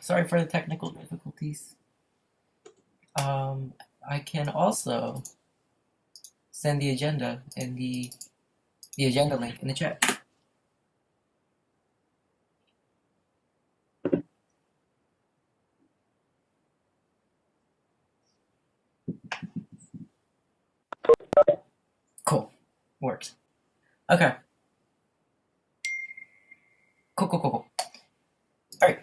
Sorry for the technical difficulties. I can also send the agenda and the agenda link in the chat. Cool. Works. Okay. Cool. Alright.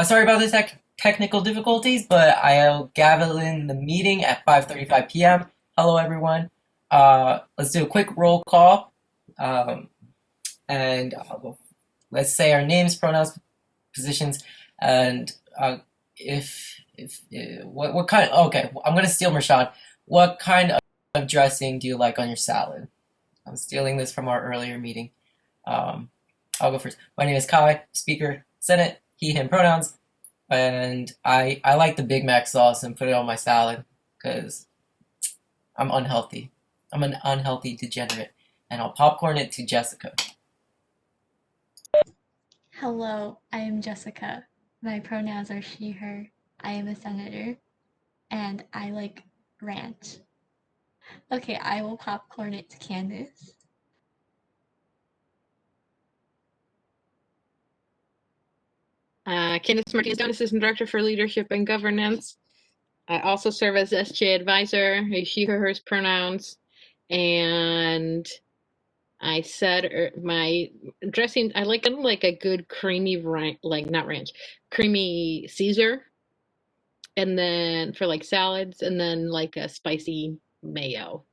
Sorry about the technical difficulties, but I'll gavel in the meeting at 5:35 p.m. Hello, everyone. Let's do a quick roll call. And let's say our names, pronouns, positions, and what kind. Okay, I'm gonna steal Rashad. What kind of dressing do you like on your salad? I'm stealing this from our earlier meeting. I'll go first. My name is Kai, Speaker, Senate, he, him pronouns, and I like the Big Mac sauce and put it on my salad because I'm unhealthy. I'm an unhealthy degenerate, and I'll popcorn it to Jessica. Hello, I am Jessica. My pronouns are she, her. I am a senator, and I like ranch. Okay, I will popcorn it to Candace. Candace Martinez, Assistant Director for Leadership and Governance. I also serve as SGA Advisor, she, her, hers pronouns, and I said my dressing, I like a good creamy, creamy Caesar, and then for like salads, and then like a spicy mayo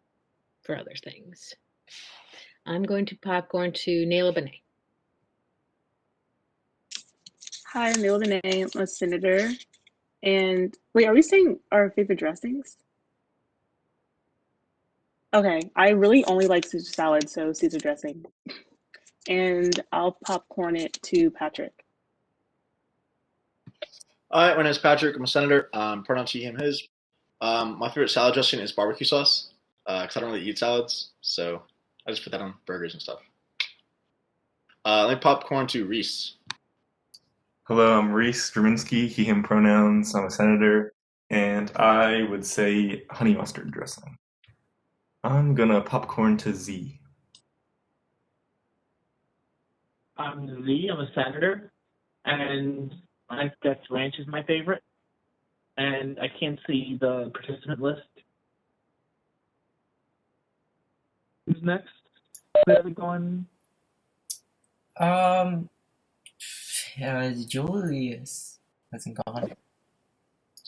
for other things. I'm going to popcorn to Naila Benet. Hi, I'm Naila Benet. I'm a senator. And wait, are we saying our favorite dressings? Okay, I really only like Caesar salad, so Caesar dressing. And I'll popcorn it to Patrick. All right, my name is Patrick. I'm a senator. Pronouns he, him, his. My favorite salad dressing is barbecue sauce because I don't really eat salads, so I just put that on burgers and stuff. Let me popcorn to Reese. Hello, I'm Reese Draminsky, he, him pronouns. I'm a senator, and I would say honey mustard dressing. I'm gonna popcorn to Z. I'm Z, I'm a senator, and I guess ranch is my favorite. And I can't see the participant list. Who's next? Where are we going? Julius hasn't gone.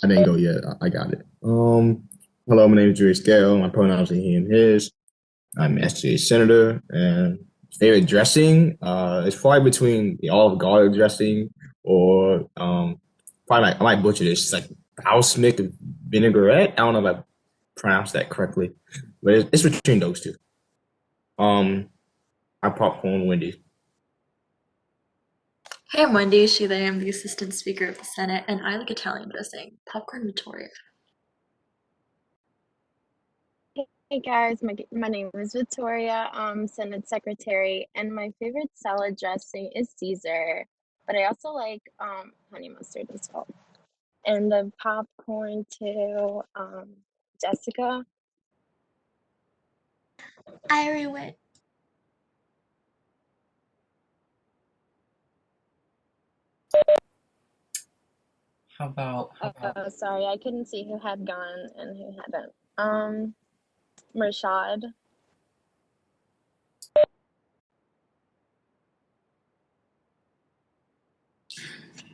I didn't go yet. I got it. Hello, my name is Julius Gale. My pronouns are he and his. I'm SGA Senator, and favorite dressing is probably between the Olive Garden dressing or probably I might butcher this. It's like house milk vinaigrette. I don't know if I pronounced that correctly, but it's between those two. I popcorn Wendy's. Hey, I'm Wendy, she, they, I'm the Assistant Speaker of the Senate, and I like Italian dressing. Popcorn Vittoria. Hey guys, my name is Victoria, Senate Secretary, and my favorite salad dressing is Caesar, but I also like honey mustard as well. And the popcorn to Jessica. I already went. How about Sorry, I couldn't see who had gone and who hadn't. Rashad.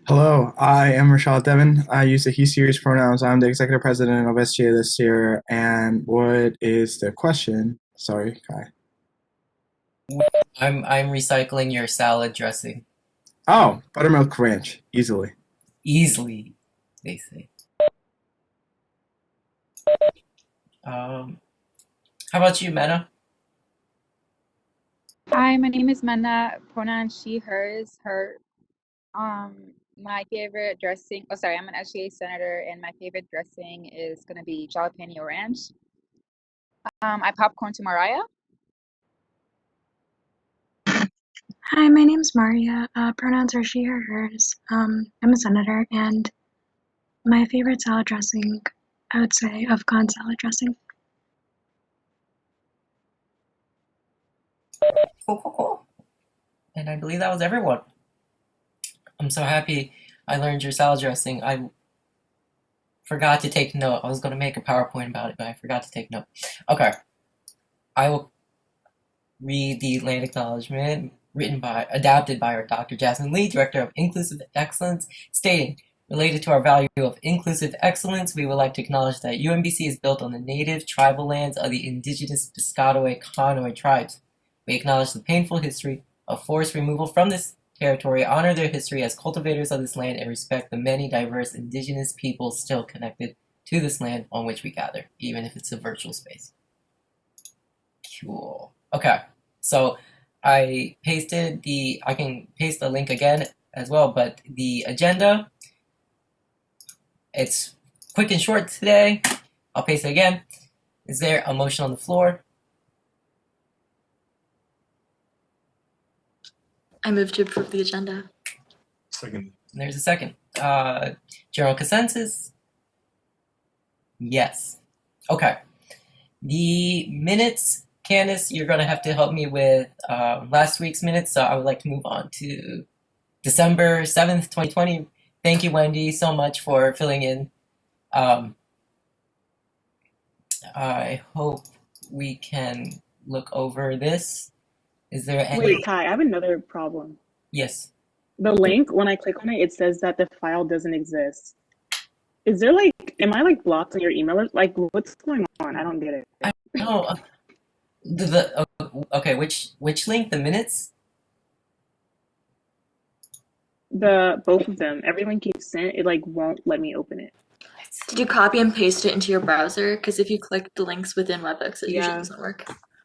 Hello, I am Rashad Devon. I use the he series pronouns. I'm the executive president of SGA this year. And what is the question? Sorry, Kai. I'm recycling your salad dressing. Oh, buttermilk ranch, easily. Easily, they say. How about you, Mena? Hi, my name is Manna. Pronoun she, hers, her. My favorite dressing. Oh, sorry, I'm an SGA senator, and my favorite dressing is gonna be jalapeno ranch. I popcorn to Mariah. Hi, my name's Maria. Pronouns are she, her, hers. I'm a senator, and my favorite salad dressing, I would say Afghan salad dressing. Cool. And I believe that was everyone. I'm so happy I learned your salad dressing. I forgot to take note. I was going to make a PowerPoint about it, but I forgot to take note. Okay. I will read the land acknowledgement adapted by our Dr. Jasmine Lee, Director of Inclusive Excellence, stating, related to our value of inclusive excellence, we would like to acknowledge that UMBC is built on the native tribal lands of the indigenous Piscataway Conoy tribes. We acknowledge the painful history of forced removal from this territory, honor their history as cultivators of this land, and respect the many diverse indigenous peoples still connected to this land on which we gather, even if it's a virtual space. Cool. Okay, so I can paste the link again as well, but the agenda, it's quick and short today. I'll paste it again. Is there a motion on the floor? I move to approve the agenda. Second. There's a second. General consensus? Yes. Okay. The minutes, Candace, you're going to have to help me with last week's minutes, so I would like to move on to December 7th, 2020. Thank you, Wendy, so much for filling in. I hope we can look over this. Is there any... Wait, Kai, I have another problem. Yes. The link, when I click on it, it says that the file doesn't exist. Is there like, am I like blocked on your email? Like, what's going on? I don't get it. I don't know. Okay, which link? The minutes? Both of them. Every link you sent, it like won't let me open it. Did you copy and paste it into your browser? Because if you click the links within WebEx, it usually doesn't work.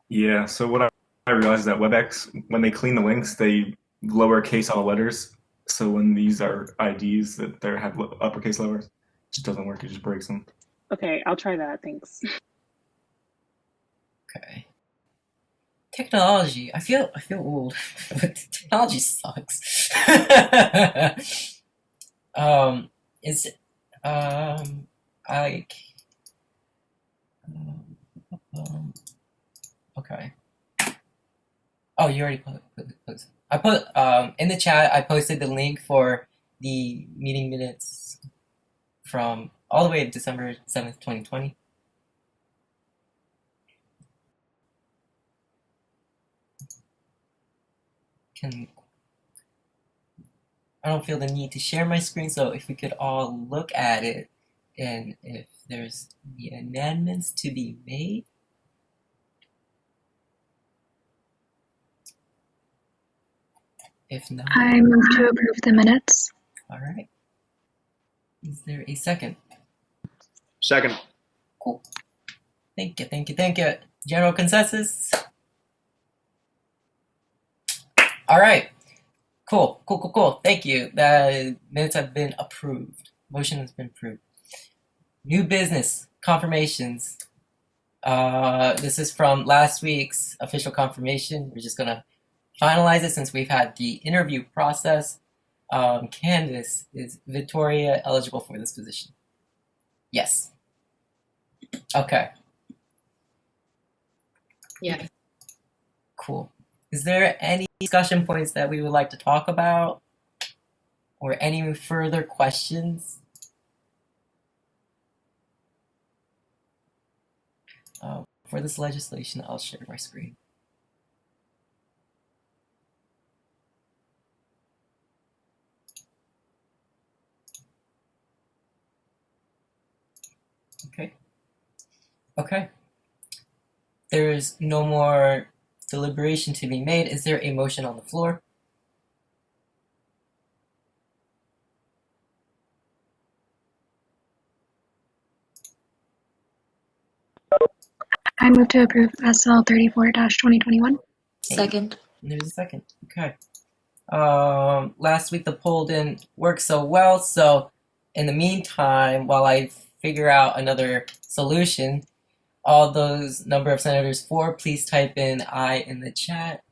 Yeah, so what I realized is that WebEx, when they clean the links, they lowercase all the letters. So when these are IDs that they have uppercase letters, it just doesn't work. It just breaks them. Okay, I'll try that. Thanks. Okay. Technology. I feel old, but technology sucks. Okay. Oh, you already put I put in the chat. I posted the link for the meeting minutes from all the way to December 7th, 2020. I don't feel the need to share my screen, so if we could all look at it, and if there's any amendments to be made. If not, I move to approve the minutes. All right. Is there a second? Second. Cool. Thank you. General consensus? All right. Cool. Thank you. The minutes have been approved. Motion has been approved. New business confirmations. This is from last week's official confirmation. We're just gonna finalize it since we've had the interview process. Candace, is Victoria eligible for this position? Yes. Okay. Yeah. Cool. Is there any discussion points that we would like to talk about? Or any further questions? For this legislation, I'll share my screen. Okay. There's no more deliberation to be made. Is there a motion on the floor? I move to approve SL 34-2021. Second. And there's a second. Okay. Last week the poll didn't work so well, so in the meantime, while I figure out another solution, all those number of senators for, please type in I in the chat.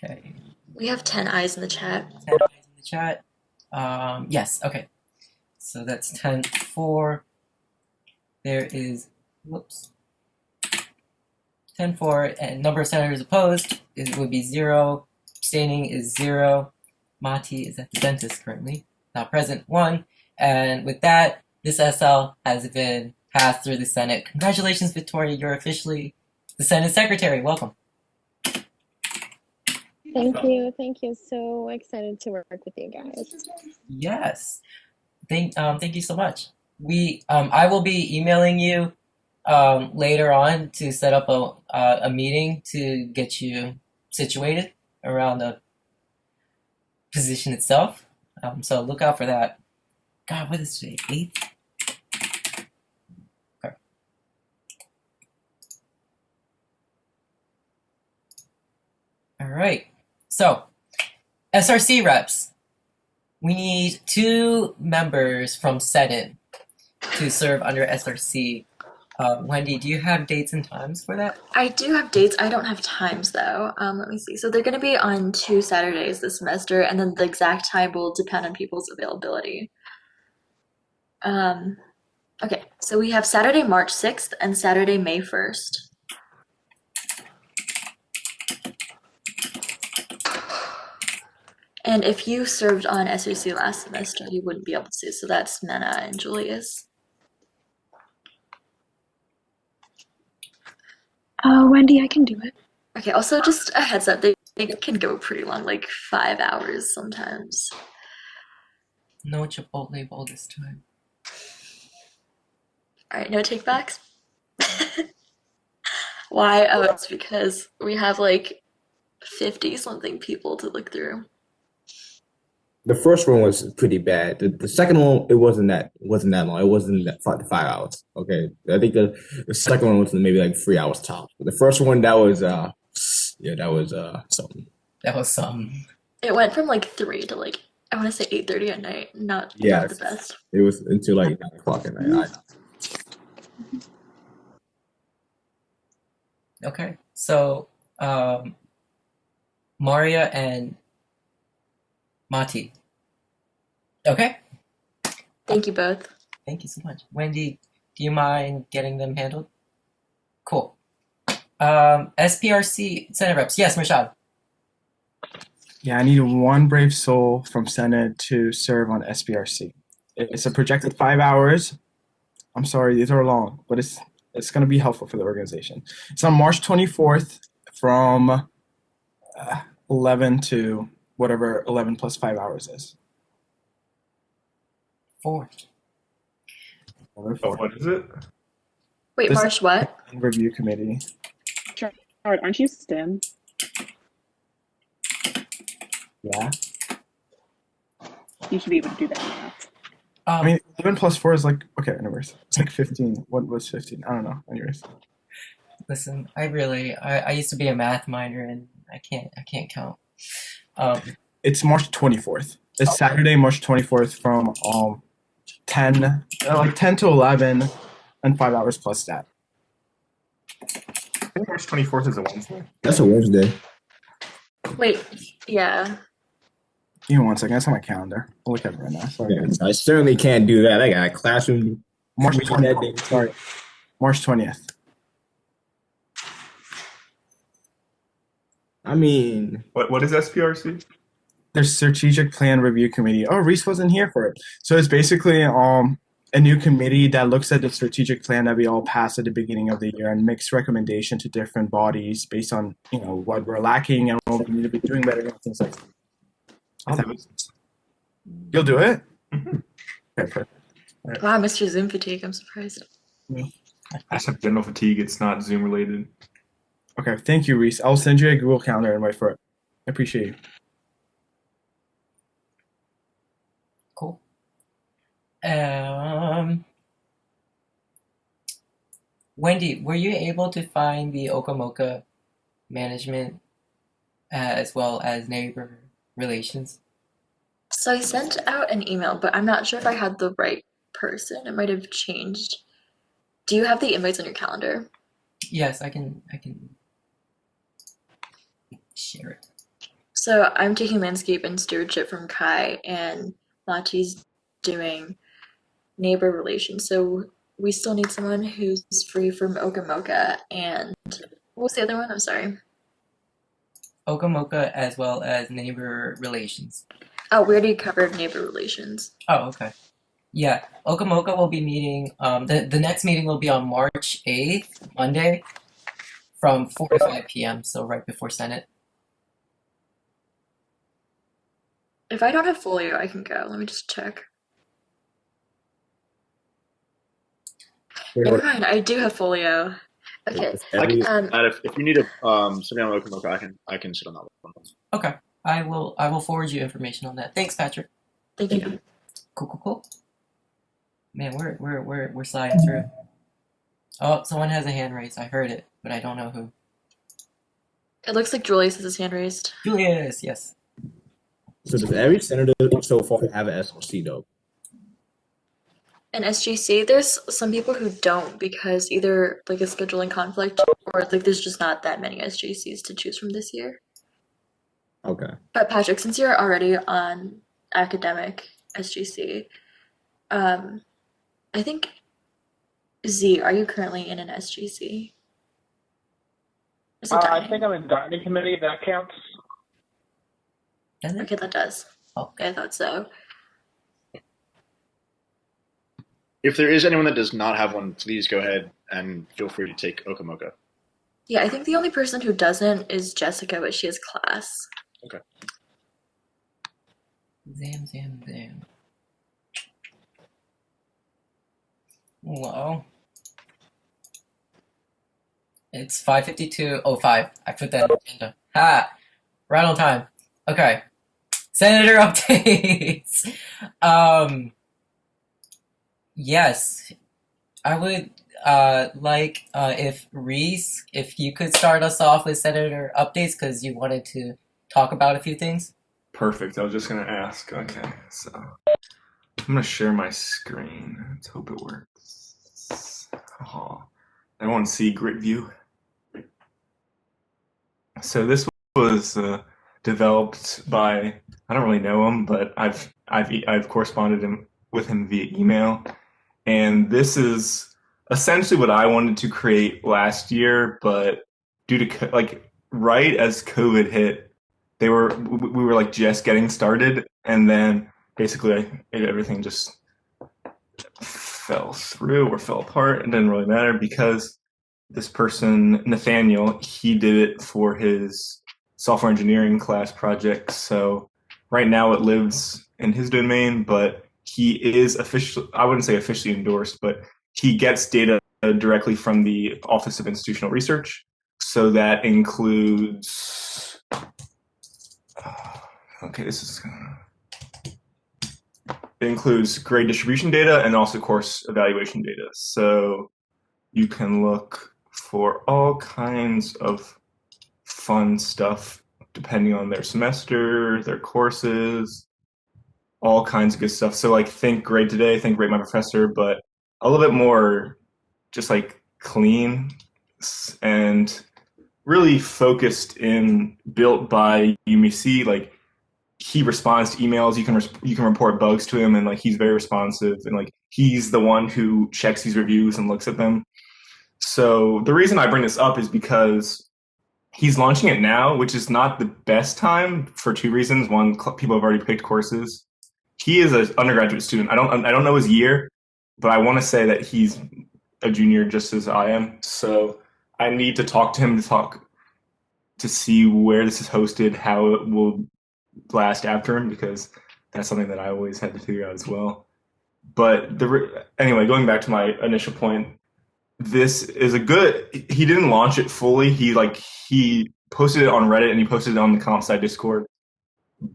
Okay. We have 10 eyes in the chat. 10 eyes in the chat. Yes, okay. So that's 10 for. There is, whoops. 10 for, and number of senators opposed would be 0. Abstaining is 0. Mati is at the dentist currently, not present, 1. And with that, this SL has been passed through the Senate. Congratulations, Victoria. You're officially the Senate Secretary. Welcome. Thank you. Thank you. So excited to work with you guys. Yes. Thank you so much. I will be emailing you later on to set up a meeting to get you situated around the position itself. So look out for that. God, what is today? 8th? Okay. All right. So, SRC reps. We need 2 members from Senate to serve under SRC. Wendy, do you have dates and times for that? I do have dates. I don't have times though. Let me see. So they're going to be on 2 Saturdays this semester, and then the exact time will depend on people's availability. Okay, so we have Saturday, March 6th and Saturday, May 1st. And if you served on SRC last semester, you wouldn't be able to. So that's Mena and Julius. Wendy, I can do it. Okay, also just a heads up, they can go pretty long, like 5 hours sometimes. No Chipotle bowl this time. Alright, no takebacks? Why? Oh, it's because we have like 50-something people to look through. The first one was pretty bad. The second one, it wasn't that long. It wasn't that 5 hours. Okay, I think the second one was maybe like 3 hours tops. But the first one, that was something. That was something. It went from like 3 to like, I want to say 8:30 at night. Not the best. It was until like 9 o'clock at night. Okay, so Maria and Mati. Okay. Thank you both. Thank you so much. Wendy, do you mind getting them handled? Cool. SPRC Senate reps. Yes, Rashad. Yeah, I need 1 brave soul from Senate to serve on SPRC. It's a projected 5 hours. I'm sorry, these are long, but it's going to be helpful for the organization. It's on March 24th from 11 to whatever 11 plus 5 hours is. 4. What is it? Wait, This March what? Review committee. Howard, aren't you STEM? Yeah. You should be able to do that math. I mean, 11 plus 4 is like, okay, anyways. It's like 15. What was 15? I don't know. Anyways. Listen, I used to be a math minor and I can't count. It's March 24th. It's Saturday, March 24th from 10 to 11 and 5 hours plus that. I think March 24th is a Wednesday. That's a Wednesday. Wait, yeah. Give me 1 second. That's on my calendar. I'll look at it right now. Sorry. Yeah, I certainly can't do that. I got a classroom. March 20th. Sorry. March 20th. I mean, What is SPRC? There's Strategic Plan Review Committee. Oh, Reese wasn't here for it. So it's basically a new committee that looks at the strategic plan that we all pass at the beginning of the year and makes recommendation to different bodies based on what we're lacking and what we need to be doing better and things like that. I'll do it. You'll do it? Mm-hmm. Okay, perfect. Right. Wow, Mr. Zoom fatigue. I'm surprised. I just have general fatigue. It's not Zoom related. Okay, thank you, Reese. I'll send you a Google Calendar invite for it. I appreciate you. Wendy, were you able to find the Okamoka management as well as neighbor relations? So I sent out an email, but I'm not sure if I had the right person. It might have changed. Do you have the invites on your calendar? Yes, I can share it. So I'm taking landscape and stewardship from Kai, and Lati's doing neighbor relations. So we still need someone who's free from Okamoka. And what was the other one? I'm sorry. Okamoka as well as neighbor relations. Oh, we already covered neighbor relations. Oh, okay. Yeah, Okamoka will be meeting. The next meeting will be on March 8th, Monday, from 4 to 5 p.m. So right before Senate. If I don't have folio, I can go. Let me just check. Never mind, I do have folio. Okay. If you need to sit down with Okamoka, I can sit on that one. Okay, I will forward you information on that. Thanks, Patrick. Thank you. Cool. Man, we're sliding through. Oh, someone has a hand raised. I heard it, but I don't know who. It looks like Julius has his hand raised. Julius, yes. So does every senator so far have an SLC though? An SGC, there's some people who don't because either like a scheduling conflict or like there's just not that many SGCs to choose from this year. Okay. But Patrick, since you're already on academic SGC, I think Z, are you currently in an SGC? Is it I dying? think I'm in dining committee. If that counts. Okay, that does. Okay. I thought so. If there is anyone that does not have one, please go ahead and feel free to take Okamoka. Yeah, I think the only person who doesn't is Jessica, but she has class. Okay. Zam. Well, it's 5:52. Oh, 5. I put that in the agenda. Ha! Right on time. Okay. Senator updates. Yes. I would like if Reese, if you could start us off with Senator updates because you wanted to talk about a few things. Perfect. I was just gonna ask. Okay, so I'm gonna share my screen. Let's hope it works. Oh, everyone see Grid View? So this was developed by, I don't really know him, but I've corresponded with him via email, and this is essentially what I wanted to create last year, but due to right as COVID hit, we were like just getting started, and then basically everything just fell through or fell apart. It didn't really matter because this person, Nathaniel, he did it for his software engineering class project. So right now it lives in his domain, but he is I wouldn't say officially endorsed, but he gets data directly from the Office of Institutional Research. So that includes, it includes grade distribution data and also course evaluation data. So you can look for all kinds of fun stuff depending on their semester, their courses, all kinds of good stuff. So like think grade today, think grade my professor, but a little bit more just like clean and really focused in built by UMC. Like he responds to emails. You can report bugs to him, and like he's very responsive, and like he's the one who checks these reviews and looks at them. So the reason I bring this up is because he's launching it now, which is not the best time for two reasons. One, people have already picked courses. He is an undergraduate student. I don't know his year, but I want to say that he's a junior just as I am. So I need to talk to him to see where this is hosted, how it will last after him, because that's something that I always had to figure out as well. But anyway, going back to my initial point, this is he didn't launch it fully. He posted it on Reddit and he posted it on the comp sci Discord.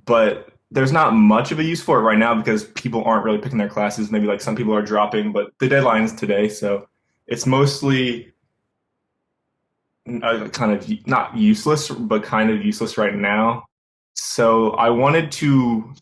But there's not much of a use for it right now because people aren't really picking their classes. Maybe like some people are dropping, but the deadline is today, so it's mostly kind of not useless, but kind of useless right now. So I wanted to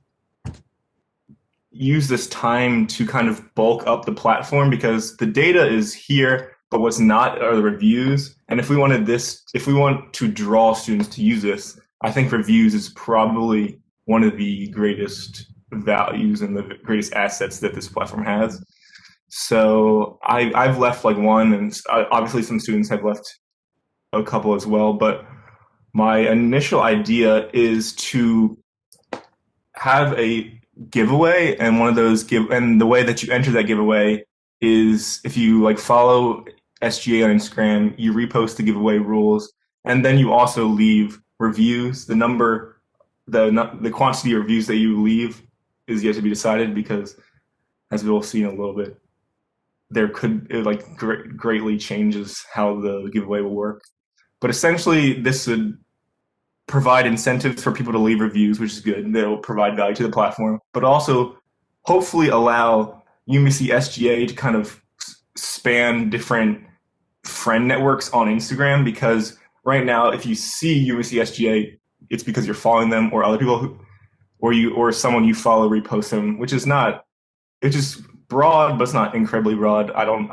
use this time to kind of bulk up the platform because the data is here, but what's not are the reviews. And if we want to draw students to use this, I think reviews is probably one of the greatest values and the greatest assets that this platform has. So I've left like one, and obviously some students have left a couple as well. But my initial idea is to have a giveaway, and one of those and the way that you enter that giveaway is if you like follow SGA on Instagram, you repost the giveaway rules, and then you also leave reviews. The quantity of reviews that you leave is yet to be decided because, as we'll see in a little bit, it greatly changes how the giveaway will work. But essentially, this would provide incentives for people to leave reviews, which is good. They'll provide value to the platform, but also hopefully allow UMBC SGA to kind of span different friend networks on Instagram, because right now, if you see UMBC SGA, it's because you're following them or other people or someone you follow repost them, which is not, it's just broad, but it's not incredibly broad. I don't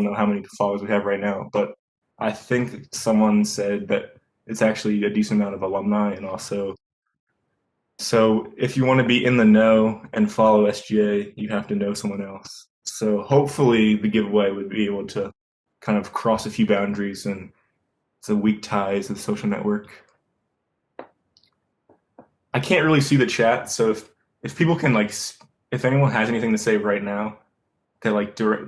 know how many followers we have right now, but I think someone said that it's actually a decent amount of alumni, and also, so if you want to be in the know and follow SGA, you have to know someone else. So hopefully the giveaway would be able to kind of cross a few boundaries, and it's a weak ties of the social network. I can't really see the chat, so if people can if anyone has anything to say right now, that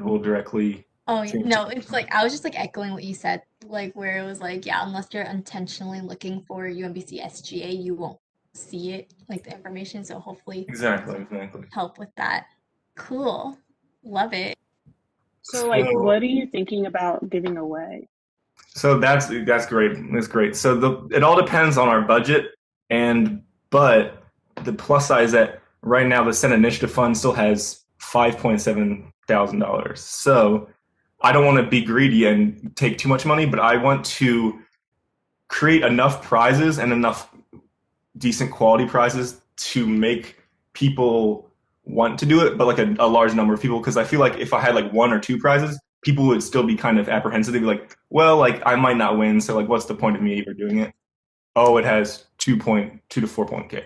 will directly. Oh, yeah. No, it's like I was just like echoing what you said, like where it was like, yeah, unless you're intentionally looking for UMBC SGA, you won't see it, like the information. So hopefully Exactly. help with that. Cool. Love it. So, like, what are you thinking about giving away? So that's great. That's great. So it all depends on our budget, but the plus side is that right now the Senate Initiative Fund still has $5,700. So I don't want to be greedy and take too much money, but I want to create enough prizes and enough decent quality prizes to make people want to do it, but like a large number of people, because I feel like if I had like one or two prizes, people would still be kind of apprehensive. They'd be like, well, like I might not win, so like what's the point of me even doing it? Oh, it has 2 to 4 point, okay.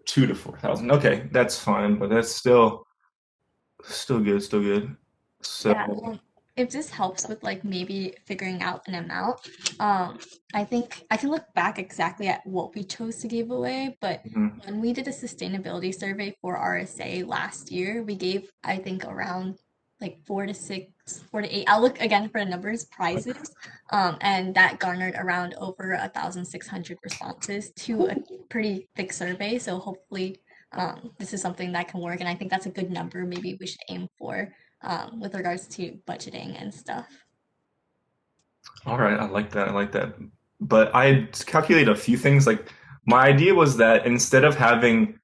2 to 4,000. Okay, that's fine, but that's still good, So Yeah, if this helps with like maybe figuring out an amount, I think I can look back exactly at what we chose to give away, but when we did a sustainability survey for RSA last year, we gave, I think, around like 4 to 8. I'll look again for the numbers, prizes, and that garnered around over 1,600 responses to a pretty thick survey. So hopefully, this is something that can work, and I think that's a good number. Maybe we should aim for with regards to budgeting and stuff. all right, I like that. But I calculated a few things. Like my idea was that instead of having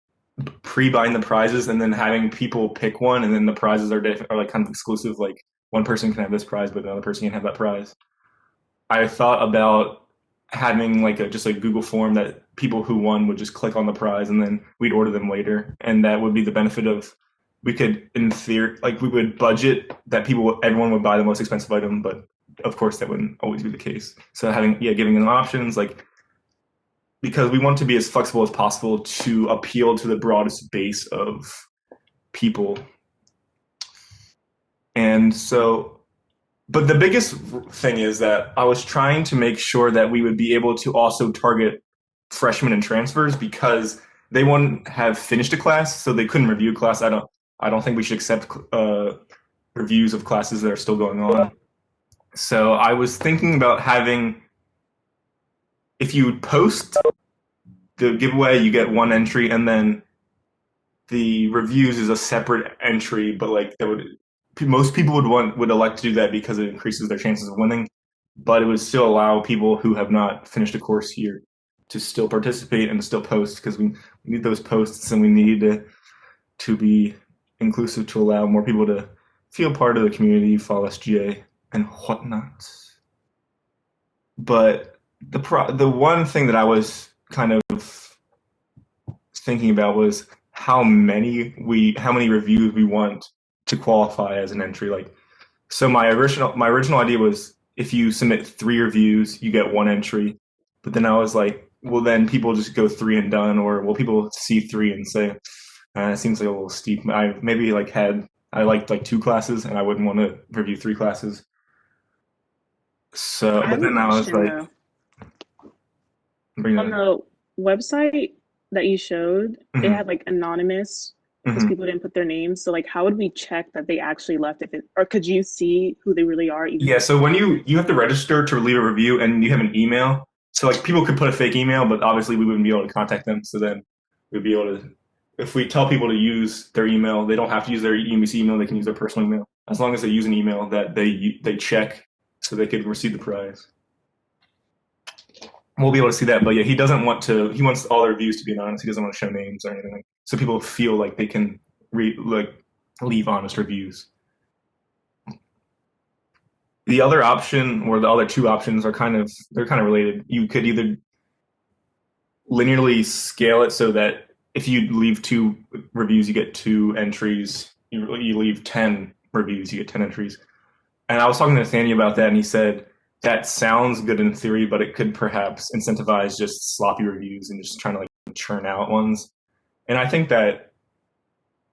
pre-buying the prizes and then having people pick one, and then the prizes are like kind of exclusive, like one person can have this prize but another person can have that prize, I thought about having like just a Google form that people who won would just click on the prize and then we'd order them later, and that would be the benefit of, we could in theory, like we would budget that everyone would buy the most expensive item, but of course that wouldn't always be the case. So giving them options, like, because we want to be as flexible as possible to appeal to the broadest base of people. And so, but the biggest thing is that I was trying to make sure that we would be able to also target freshmen and transfers, because they wouldn't have finished a class, so they couldn't review a class. I don't think we should accept reviews of classes that are still going on. So I was thinking about having, if you post the giveaway, you get one entry, and then the reviews is a separate entry, but like most people would elect to do that because it increases their chances of winning, but it would still allow people who have not finished a course here to still participate and to still post, because we need those posts, and we need to be inclusive to allow more people to feel part of the community, follow SGA and whatnot. But the one thing that I was kind of thinking about was how many reviews we want to qualify as an entry. Like, so my original idea was if you submit 3 reviews, you get 1 entry. But then I was like, well, then people just go 3 and done, or will people see 3 and say, it seems like a little steep. I maybe I liked like 2 classes, and I wouldn't want to review 3 classes. So, I but have a then I was question like, though. bring it On in. the website that you showed, it had like anonymous because people didn't put their names. So like, how would we check that they actually left? Or could you see who they really are? Even Yeah, so when you have to register to leave a review, and you have an email, so like people could put a fake email, but obviously we wouldn't be able to contact them. So then we'd be able to, if we tell people to use their email, they don't have to use their UMBC email. They can use their personal email as long as they use an email that they check, so they could receive the prize. We'll be able to see that. But yeah, he doesn't want to. He wants all the reviews to be anonymous. He doesn't want to show names or anything, so people feel like they can leave honest reviews. The other option, or the other 2 options, are kind of related. You could either linearly scale it so that if you leave 2 reviews, you get 2 entries. You leave 10 reviews, you get 10 entries. And I was talking to Nathaniel about that, and he said that sounds good in theory, but it could perhaps incentivize just sloppy reviews and just trying to like churn out ones. And I think that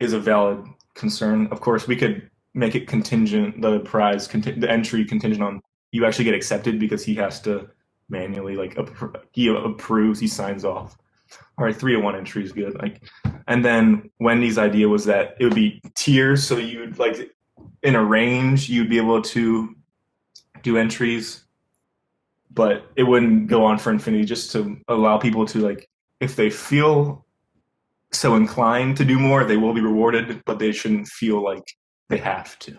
is a valid concern. Of course, we could make it contingent, the entry contingent on you actually get accepted, because he has to manually he approves, he signs off. All right, 3 to 1 entry is good. And then Wendy's idea was that it would be tiers, so you'd like in a range you'd be able to do entries, but it wouldn't go on for infinity, just to allow people to, like, if they feel so inclined to do more, they will be rewarded, but they shouldn't feel like they have to.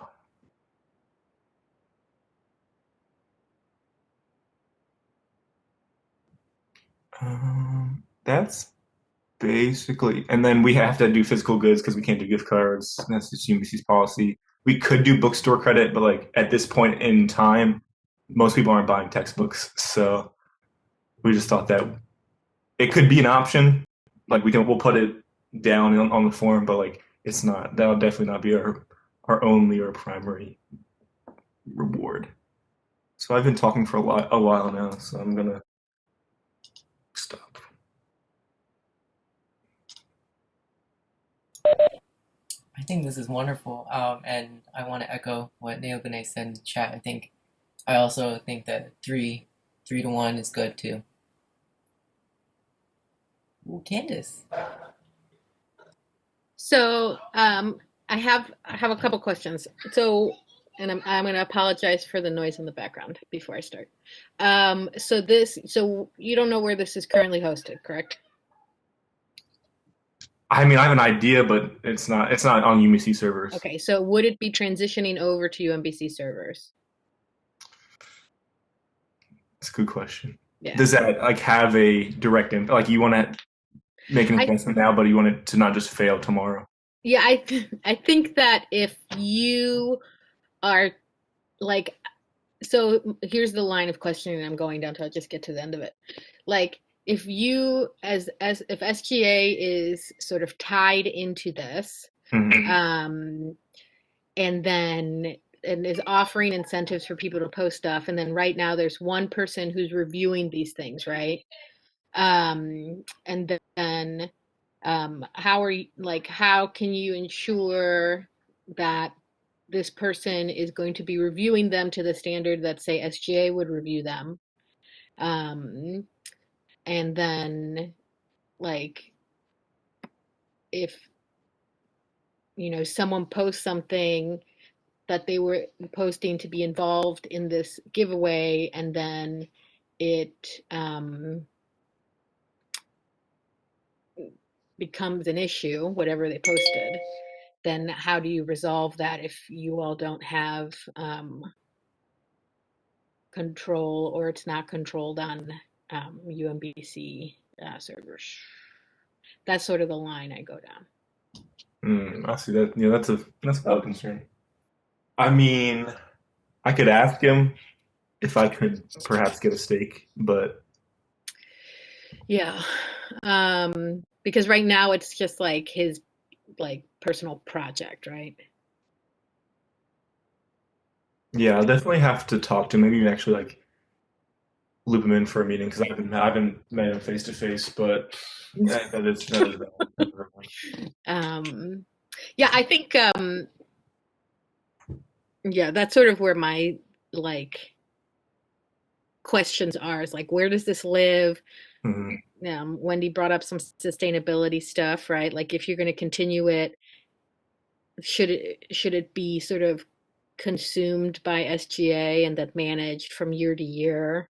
That's basically, and then we have to do physical goods because we can't do gift cards. That's just UBC's policy. We could do bookstore credit, but like at this point in time, most people aren't buying textbooks, so we just thought that it could be an option. Like we'll put it down on the form, but like it's not. That'll definitely not be our only or primary reward. So I've been talking for a while now, so I'm gonna stop. I think this is wonderful, and I want to echo what Neogane said in the chat. I also think that 3 to 1 is good too. Ooh, Candace. So I have a couple questions. So, and I'm going to apologize for the noise in the background before I start. So you don't know where this is currently hosted, correct? I mean, I have an idea, but it's not on UMBC servers. Okay, so would it be transitioning over to UMBC servers? That's a good question. Yeah. Does that like have a direct impact? Like you want to make an investment now, but you want it to not just fail tomorrow? Yeah, I think that if you are like, so here's the line of questioning I'm going down to. I'll just get to the end of it. Like, if you if SGA is sort of tied into this, and then and is offering incentives for people to post stuff, and then right now there's one person who's reviewing these things, right? And then how can you ensure that this person is going to be reviewing them to the standard that, say, SGA would review them? And then, like, if someone posts something that they were posting to be involved in this giveaway, and then it becomes an issue, whatever they posted, then how do you resolve that if you all don't have control, or it's not controlled on UMBC servers. That's sort of the line I go down. I see that. Yeah, that's a valid concern. I mean, I could ask him if I could perhaps get a stake, but Yeah, because right now it's just like his personal project, right? yeah, I'll definitely have to talk to him. Maybe actually like loop him in for a meeting because I haven't met him face to face, but that is valid. Yeah, I think yeah, that's sort of where my like questions are. Is like, where does this live? Wendy brought up some sustainability stuff, right? Like, if you're going to continue it, should it be sort of consumed by SGA and then managed from year to year,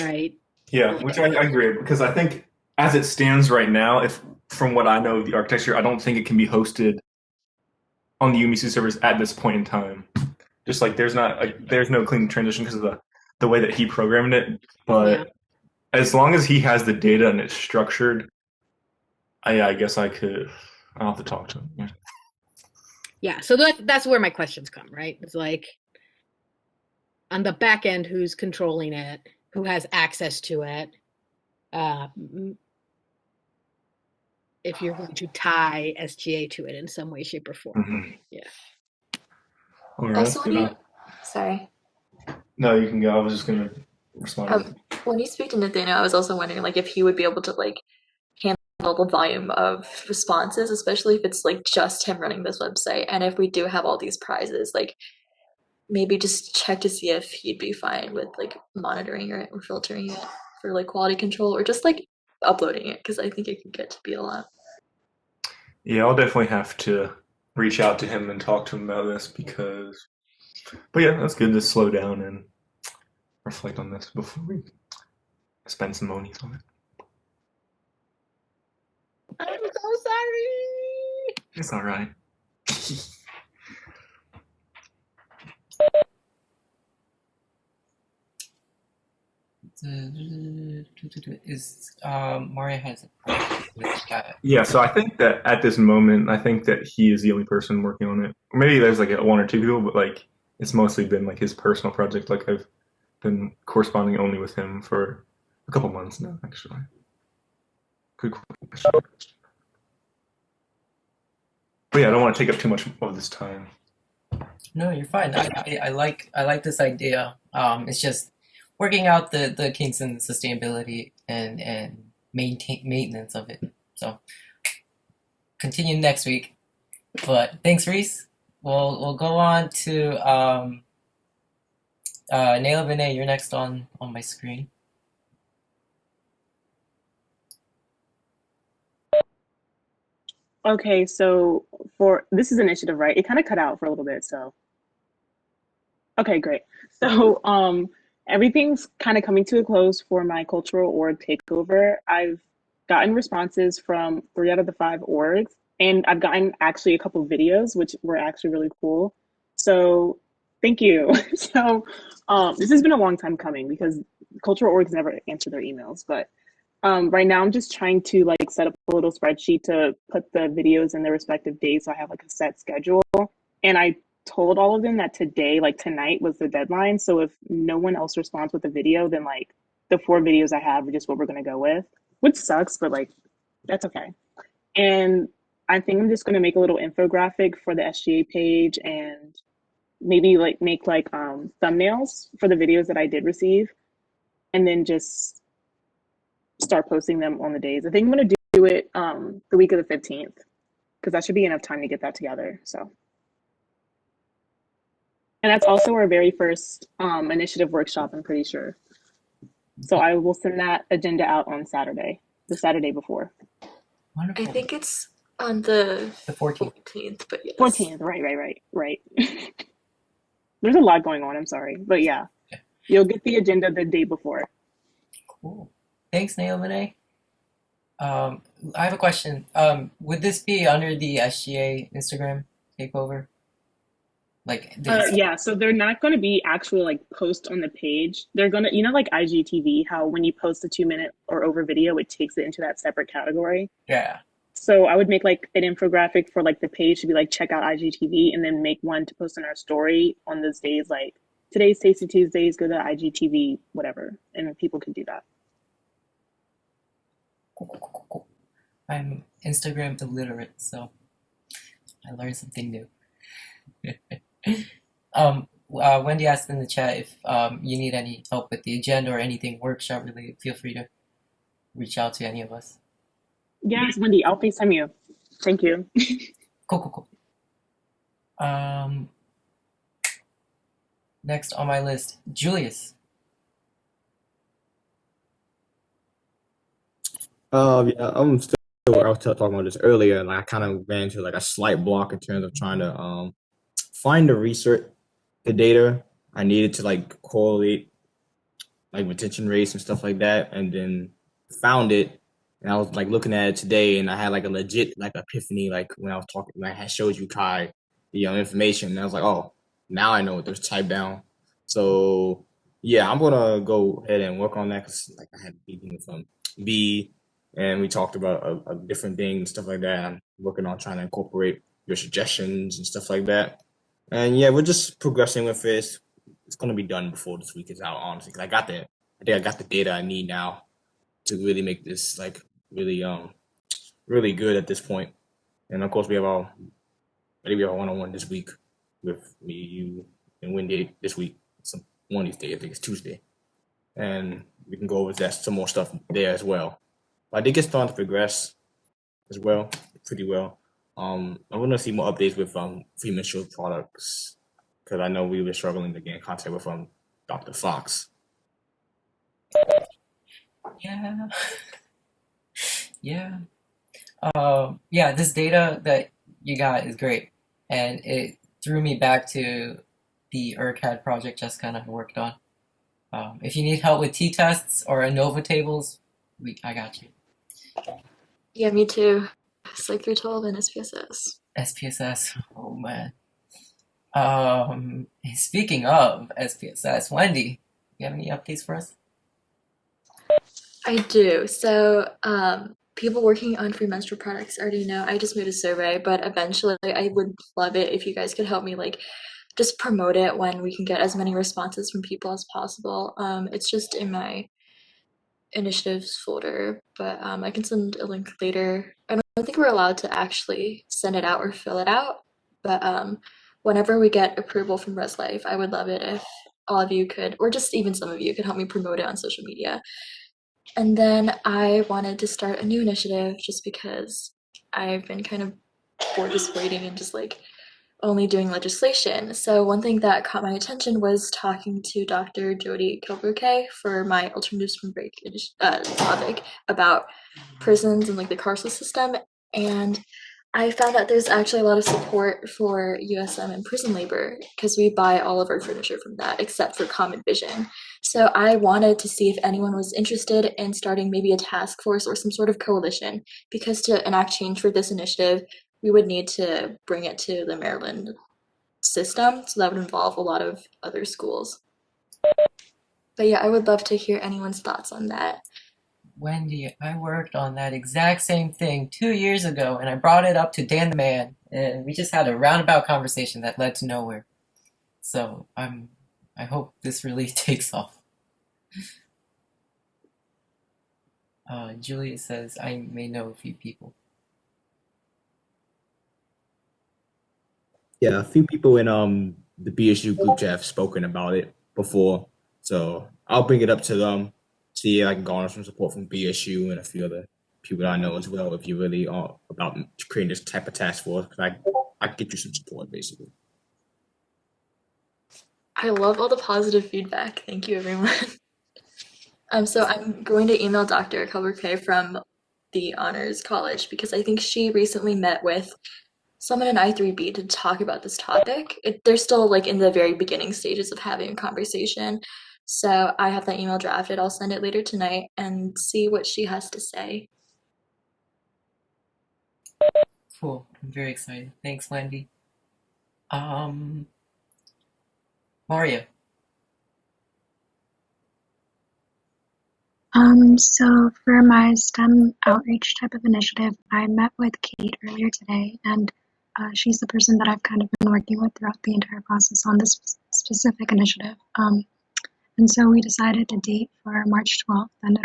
right? Yeah, which I agree because I think as it stands right now, if from what I know of the architecture, I don't think it can be hosted on the UMBC servers at this point in time. Just like there's no clean transition because of the way that he programmed it. But as long as he has the data and it's structured, I guess I'll have to talk to him. Yeah. Yeah, so that's where my questions come, right? It's like on the back end, who's controlling it, who has access to it, if you're going to tie SGA to it in some way, shape, or form. Yeah. All right. Also, sorry. No, you can go. I was just gonna respond. When you speak to Nathaniel, I was also wondering like if he would be able to like handle the volume of responses, especially if it's like just him running this website, and if we do have all these prizes, like maybe just check to see if he'd be fine with like monitoring it or filtering it for like quality control, or just like uploading it, because I think it can get to be a lot. Yeah, I'll definitely have to reach out to him and talk to him about this but yeah, that's good to slow down and reflect on this before we spend some money on it. I'm so sorry. It's all right. Is Maria has it. Yeah, so I think that at this moment, I think that he is the only person working on it. Or maybe there's like one or two people, but like it's mostly been like his personal project. Like I've been corresponding only with him for a couple months now, actually. Good question. But yeah, I don't want to take up too much of this time. No, you're fine. I like this idea. It's just working out the kinks and sustainability and maintenance of it. So continue next week. But thanks, Reese. We'll go on to Naila Vinay. You're next on my screen. Okay, so for this is initiative, right? It kind of cut out for a little bit, so okay, great. So everything's kind of coming to a close for my cultural org takeover. I've gotten responses from 3 out of the 5 orgs, and I've gotten actually a couple of videos, which were actually really cool. So thank you. So this has been a long time coming because cultural orgs never answer their emails, but right now I'm just trying to like set up a little spreadsheet to put the videos in their respective days so I have like a set schedule. And I told all of them that today, like tonight, was the deadline. So if no one else responds with a video, then like the 4 videos I have are just what we're gonna go with, which sucks, but like that's okay. And I think I'm just gonna make a little infographic for the SGA page and maybe like make like thumbnails for the videos that I did receive, and then just start posting them on the days. I think I'm gonna do it the week of the 15th because that should be enough time to get that together. So. And that's also our very first initiative workshop, I'm pretty sure. So I will send that agenda out on Saturday, the Saturday before. Wonderful. I think it's on the 14th. but yes. 14th, right. There's a lot going on, I'm sorry. But yeah, you'll get the agenda the day before. Cool. Thanks, Naila Vinay. I have a question. Would this be under the SGA Instagram takeover? Like, Yeah, so they're not going to be actual like posts on the page. They're going to, like IGTV, how when you post a 2 minute or over video, it takes it into that separate category. yeah. So I would make like an infographic for like the page to be like, check out IGTV, and then make one to post on our story on those days, like today's Tasty Tuesdays, go to IGTV, whatever. And people can do that. Cool. I'm Instagram illiterate, so I learned something new. Wendy asked in the chat if you need any help with the agenda or anything workshop related. Feel free to reach out to any of us. Yes, Wendy, I'll FaceTime you. Thank you. Cool. Next on my list, Julius. Yeah, I'm still. I was talking about this earlier, and I kind of ran into like a slight block in terms of trying to find the data I needed to like correlate like retention rates and stuff like that, and then found it. And I was like looking at it today, and I had like a legit like epiphany, like when I was talking, when I had showed you Kai the information, and I was like, oh, now I know what there's typed down. So yeah, I'm gonna go ahead and work on that because like I had a meeting with B, and we talked about a different things and stuff like that. I'm working on trying to incorporate your suggestions and stuff like that. And yeah, we're just progressing with this. It's gonna be done before this week is out, honestly. Cause I think I got the data I need now to really make this like really good at this point. And of course, we have our one-on-one this week with me, you, and Wendy this week. One of these days, I think it's Tuesday, and we can go over that some more stuff there as well. But I did get started to progress as well, pretty well. I'm gonna see more updates with free menstrual products because I know we were struggling to get in contact with Dr. Fox. Yeah. Yeah. Yeah, this data that you got is great. And it threw me back to the ERCAD project Jessica and I worked on. If you need help with t-tests or ANOVA tables, I got you. Yeah, me too. Psych 312 and SPSS. SPSS, oh man. Speaking of SPSS, Wendy, you have any updates for us? I do. So, people working on free menstrual products already know. I just made a survey, but eventually I would love it if you guys could help me like just promote it when we can get as many responses from people as possible. It's just in my initiatives folder, but I can send a link later. I don't think we're allowed to actually send it out or fill it out, but whenever we get approval from ResLife, I would love it if all of you could, or just even some of you could help me promote it on social media. And then I wanted to start a new initiative just because I've been kind of bored just waiting and just like only doing legislation. So one thing that caught my attention was talking to Dr. Jody Kilbrookay for my alternative spring break topic about prisons and like the carceral system. And I found out there's actually a lot of support for USM and prison labor because we buy all of our furniture from that except for Common Vision. So I wanted to see if anyone was interested in starting maybe a task force or some sort of coalition because to enact change for this initiative, we would need to bring it to the Maryland system. So that would involve a lot of other schools. But yeah, I would love to hear anyone's thoughts on that. Wendy, I worked on that exact same thing 2 years ago, and I brought it up to Dan the Man, and we just had a roundabout conversation that led to nowhere. So I hope this really takes off. Julia says I may know a few people. Yeah, a few people in the BSU group chat have spoken about it before, so I'll bring it up to them, see if I can garner some support from BSU and a few other people that I know as well. If you really are about creating this type of task force, because I can get you some support basically. I love all the positive feedback. Thank you, everyone. So I'm going to email Dr. Kilbrookay from the Honors College because I think she recently met with someone in I3B to talk about this topic. They're still like in the very beginning stages of having a conversation. So I have that email drafted. I'll send it later tonight and see what she has to say. Cool. I'm very excited. Thanks, Wendy. Maria. So for my STEM outreach type of initiative, I met with Kate earlier today, and she's the person that I've kind of been working with throughout the entire process on this specific initiative. And so we decided a date for March 12th, and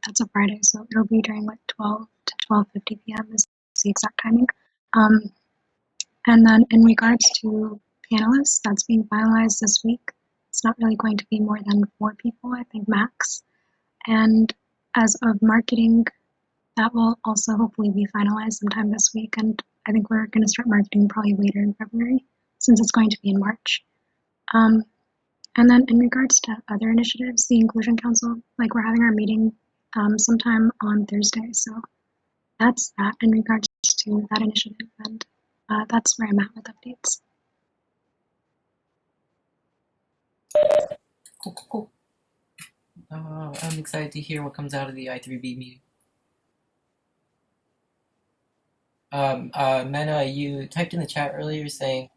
that's a Friday, so it'll be during like 12 to 12:50 p.m. is the exact timing. Um, and then in regards to panelists, that's being finalized this week. It's not really going to be more than 4 people, I think max. And as of marketing, that will also hopefully be finalized sometime this week. And I think we're going to start marketing probably later in February, since it's going to be in March. And then in regards to other initiatives, the Inclusion Council, like we're having our meeting sometime on Thursday. So that's that in regards to that initiative. And that's where I'm at with updates. Cool. I'm excited to hear what comes out of the I3B meeting. Mena, you typed in the chat earlier saying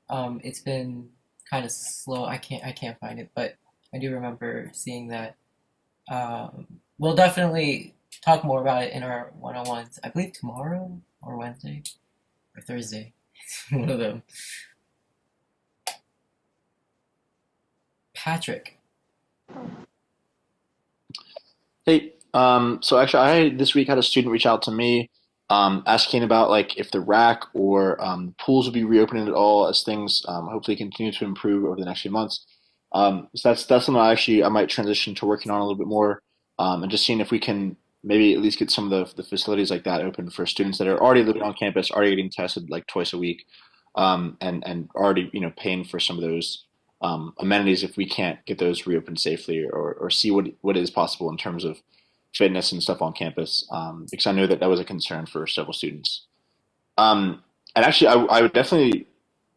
it's been kind of slow. I can't find it, but I do remember seeing that. We'll definitely talk more about it in our one-on-ones. I believe tomorrow or Wednesday or Thursday. One of them. Patrick. Hey, so actually, I this week had a student reach out to me, asking about like if the rack or pools will be reopening at all as things hopefully continue to improve over the next few months. So that's something I might transition to working on a little bit more, and just seeing if we can maybe at least get some of the facilities like that open for students that are already living on campus, already getting tested like twice a week, and already paying for some of those amenities if we can't get those reopened safely or see what is possible in terms of fitness and stuff on campus, because I know that was a concern for several students. And actually, I would definitely,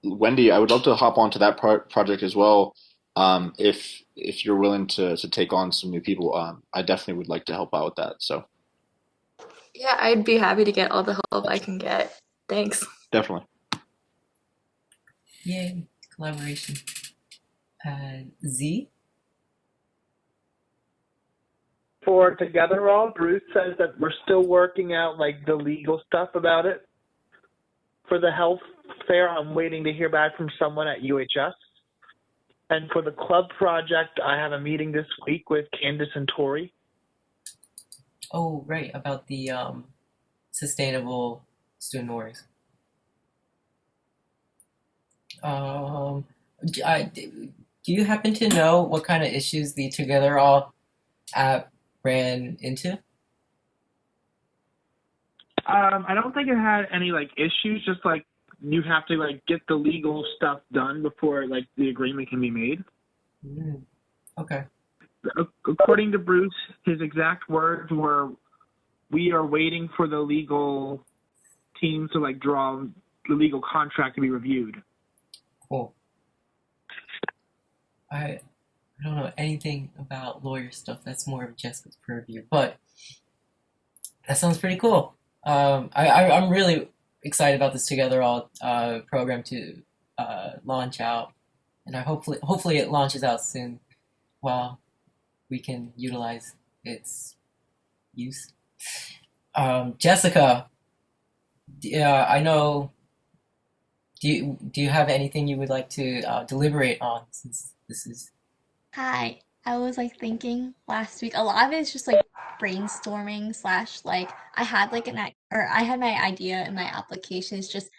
Wendy, I would love to hop onto that project as well. If you're willing to take on some new people, I definitely would like to help out with that. So Yeah, I'd be happy to get all the help I can get. Thanks. definitely. Yay, collaboration. Z? For Together All, Bruce says that we're still working out like the legal stuff about it. For the health fair, I'm waiting to hear back from someone at UHS. And for the club project, I have a meeting this week with Candace and Tori. Oh, right, about the sustainable student orgs. Do you happen to know what kind of issues the Together All app ran into? I don't think it had any like issues, just like you have to like get the legal stuff done before like the agreement can be made. Okay. According to Bruce, his exact words were, "We are waiting for the legal team to like draw the legal contract to be reviewed." Cool. I don't know anything about lawyer stuff. That's more of Jessica's purview, but that sounds pretty cool. I'm really excited about this Together All program to launch out, and hopefully it launches out soon, while we can utilize its use. Jessica, I know. Do you have anything you would like to deliberate on, since this is? Hi. I was like thinking last week, a lot of it is just like brainstorming slash like I had like I had my idea in my applications, just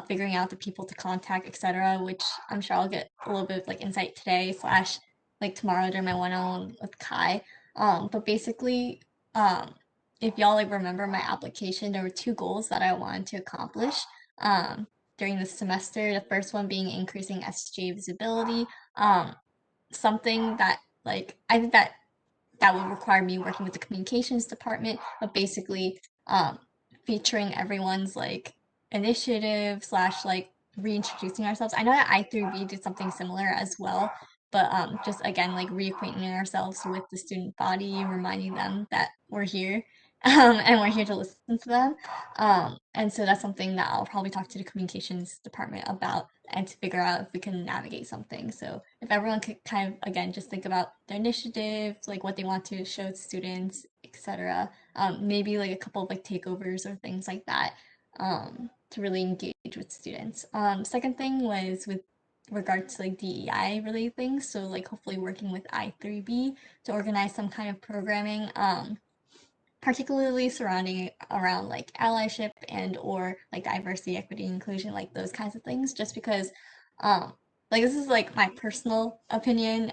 figuring out the people to contact, etc., which I'm sure I'll get a little bit of like insight today slash like tomorrow during my one-on-one with Kai. But basically, if y'all like remember my application, there were two goals that I wanted to accomplish during this semester. The first one being increasing SGA visibility. Something that like I think that would require me working with the communications department, but basically featuring everyone's like initiative slash like reintroducing ourselves. I know that I3B did something similar as well, but just again like reacquainting ourselves with the student body, reminding them that we're here. and we're here to listen to them. And so that's something that I'll probably talk to the communications department about and to figure out if we can navigate something. So if everyone could kind of again just think about their initiative, like what they want to show to students, etc. Maybe like a couple of like takeovers or things like that to really engage with students. Second thing was with regard to like DEI related things. So like hopefully working with I3B to organize some kind of programming. Particularly surrounding around like allyship and or like diversity, equity, inclusion, like those kinds of things. Just because, um, like this is like my personal opinion,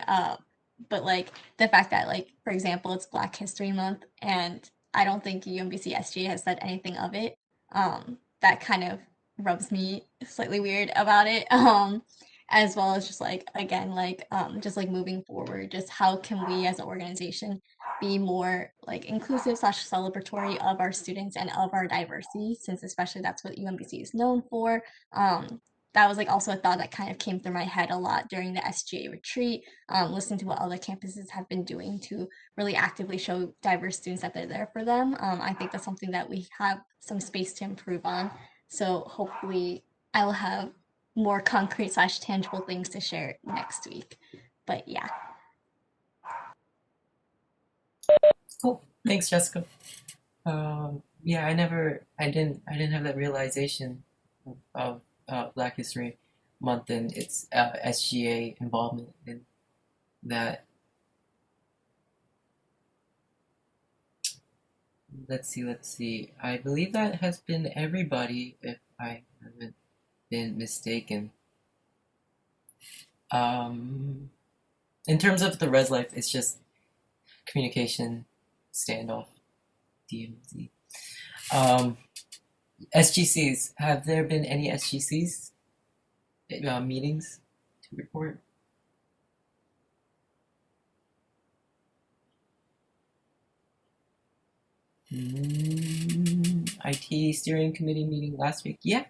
but like the fact that like for example it's Black History Month and I don't think UMBC SGA has said anything of it. That kind of rubs me slightly weird about it. As well as just like again like just like moving forward, just how can we as an organization be more like inclusive slash celebratory of our students and of our diversity, since especially that's what UMBC is known for. That was like also a thought that kind of came through my head a lot during the SGA retreat, listening to what other campuses have been doing to really actively show diverse students that they're there for them. I think that's something that we have some space to improve on. So hopefully I will have more concrete slash tangible things to share next week. But yeah. Cool. Thanks, Jessica. Yeah, I didn't have that realization of Black History Month and its SGA involvement in that. Let's see. I believe that has been everybody, if I haven't been mistaken. In terms of the res life, it's just communication standoff, DMZ. SGCs. Have there been any SGCs meetings to report? IT steering committee meeting last week. Yeah.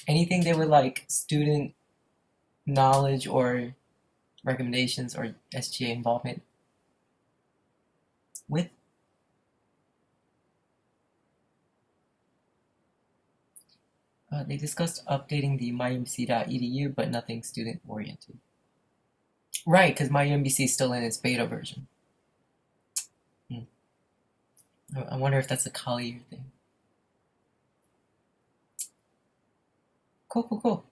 Anything they would like student knowledge or recommendations or SGA involvement with? They discussed updating the myumbc.edu, but nothing student oriented. Right, because myumbc is still in its beta version. I wonder if that's a Collier thing. Cool.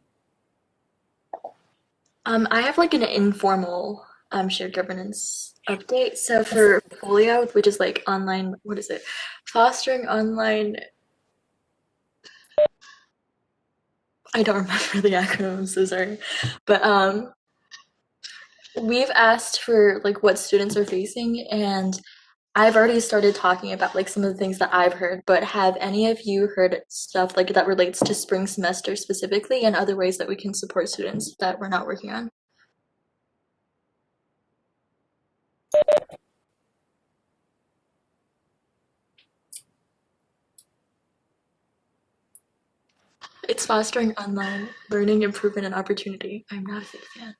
I have like an informal shared governance update. So for Folio, which is like online, what is it? Fostering online. I don't remember the acronym, I'm so sorry. But we've asked for like what students are facing, and I've already started talking about like some of the things that I've heard, but have any of you heard stuff like that relates to spring semester specifically and other ways that we can support students that we're not working on? It's fostering online learning, improvement, and opportunity. I'm not a big fan.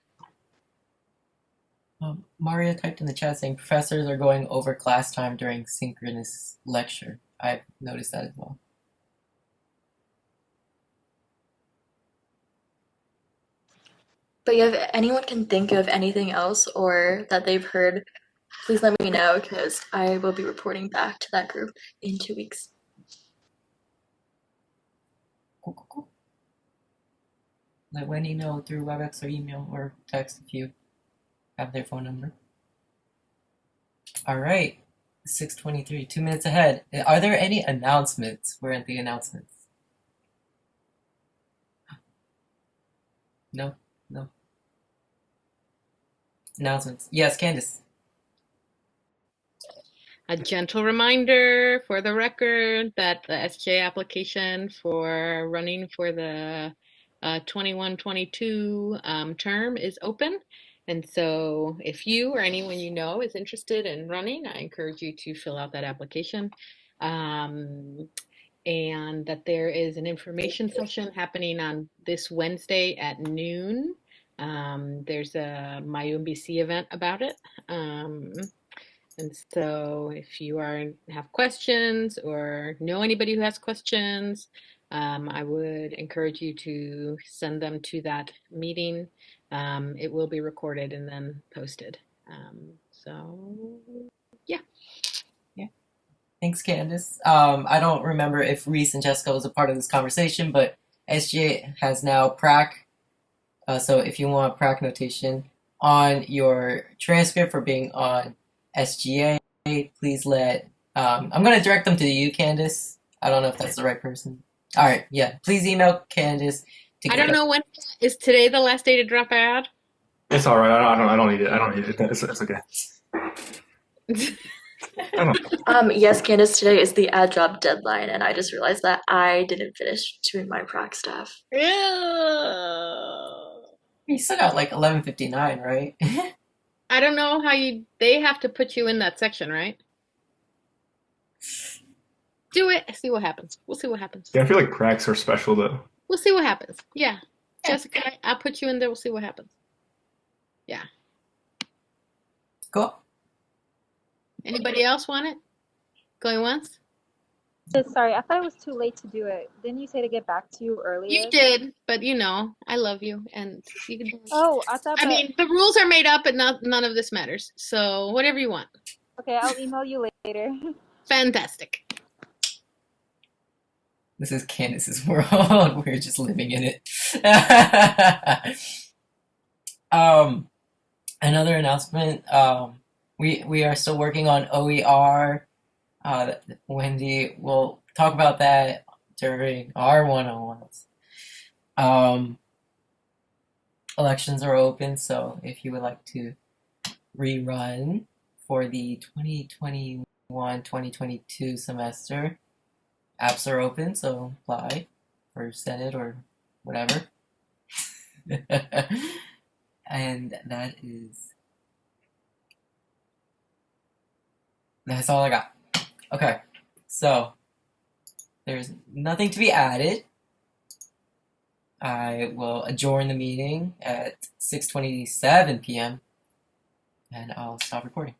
Maria typed in the chat saying professors are going over class time during synchronous lecture. I've noticed that as well. But yeah, if anyone can think of anything else or that they've heard, please let me know because I will be reporting back to that group in 2 weeks. Cool. Let Wendy know through WebEx or email or text if you have their phone number. All right, 6:23, 2 minutes ahead. Are there any announcements? We're at the announcements. No. Announcements. Yes, Candace. A gentle reminder for the record that the SGA application for running for the 21-22 term is open. And so if you or anyone you know is interested in running, I encourage you to fill out that application. And that there is an information session happening on this Wednesday at noon There's a MyUMBC event about it. And so if you have questions or know anybody who has questions, I would encourage you to send them to that meeting. It will be recorded and then posted. So yeah. Thanks, Candace. I don't remember if Reese and Jessica was a part of this conversation, but SGA has now prac. So if you want prac notation on your transcript for being on SGA, please I'm going to direct them to you, Candace. I don't know if that's the right person. All right, yeah. Please email Candace. I don't know when is today the last day to drop out. It's all right. I don't need it. I don't need it. It's okay. Yes, Candace, today is the ad job deadline, and I just realized that I didn't finish doing my proc stuff. You still got like 11:59, right? I don't know how they have to put you in that section, right? Do it. See what happens. We'll see what happens. Yeah, I feel like pracs are special though. We'll see what happens. Yeah. Jessica, I'll put you in there. We'll see what happens. Yeah. Cool. Anybody else want it? Going once? Sorry, I thought it was too late to do it. Didn't you say to get back to you earlier? You did, but I love you, and you can do it. Oh, I thought. I mean, the rules are made up, and none of this matters. So whatever you want. Okay, I'll email you later. Fantastic. This is Candace's world. We're just living in it. Another announcement. We are still working on OER. Wendy will talk about that during our one-on-ones. Elections are open, so if you would like to rerun for the 2021-2022 semester, apps are open, so apply for Senate or whatever. And that's all I got. Okay, so there's nothing to be added. I will adjourn the meeting at 6:27 p.m. and I'll stop recording.